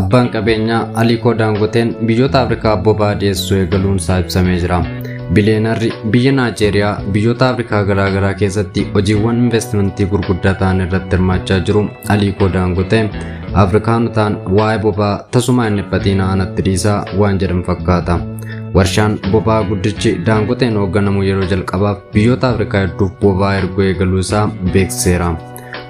Abbaan qabeenyaa Aliko Dangoteen biyyoota Afrikaa boba'aa dhiyeessuu eegaluun isaa ibsamee jira. Biliyeenarri biyya Naajeeriyaa biyyoota Afrikaa garaagaraa keessatti hojiiwwan investimentii gurguddaa ta'an irratti hirmaachaa jiru. Aliko Dangoteen Afrikaanotaan waa'ee boba'aa tasuma hin dhiphatiin anatti dhiisaa waan jedhan fakkaata. Warshaan boba'aa guddichi Dangoteen hoogganamu yeroo jalqabaaf biyyoota Afrikaa hedduuf boba'aa erguu eegaluu isaa beeksiseera.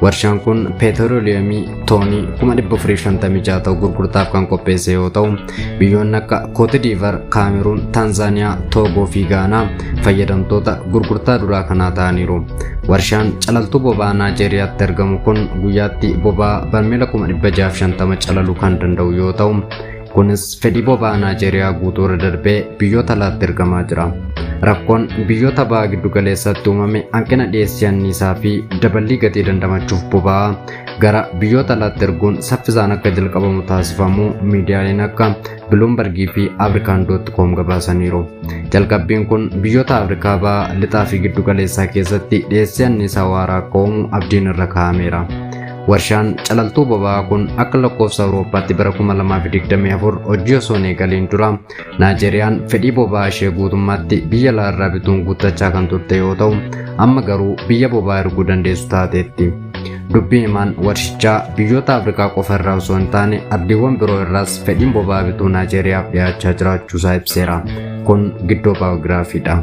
Warshaan kun peetrooliyemii toonii 456 ta'u gurgurtaaf kan qopheesse yoo ta'u, biyyoonni akka Cote d'Ivoire, Kaameruun, Tanzaaniyaa, Toogoo fi Gaanaa fayyadamtoota gurgurtaa duraa kanaa ta'aniiru. Warshaan calaltuu boba'aa Naajeeriyaatti argamu kun guyyaatti boba'aa barmeela 650 calaluu kan danda'u yoo ta'u, kunis fedhii boba'aa Naajeeriyaa guutuu irra darbee biyyoota alaatti ergamaa jira. Rakkoon biyyoota bahaa giddu galeessaatti uumame hanqina dhiyeessii anniisaa fi daballii gatii dandamachuuf boba'aa gara biyyoota alaatti erguun saffisaan akka jalqabamu taasifamuu miidiyaaleen akka Bloomberg fi Afrikaan.com gabaasaniiru. Jalqabbiin kun biyyoota Afrikaa bahaa lixaa fi giddu galeessaa keessatti dhiyeessii anniisaa waaraa akka uumu abdiin irra kaa'ameera. Warshaan calaltuu boba'aa kun akka lakkoofsa Awurooppaatti bara 2024 hojii osoo hin eegaliin dura Naajeeriyaan fedhii boba'aa ishee guutummaatti biyya alaa irraa bituun guuttachaa kan turte yoo ta'u, amma garuu biyya boba'aa erguu dandeessu taateetti. Dubbii himaan warshichaa biyyoota Afrikaa qofa irraa osoo hin taane ardiiwwan biroo irraas fedhiin boba'aa bituu Naajeeriyaaf dhiyaachaa jiraachuusaa ibseera. Kun giddoo baayogiraafiidha.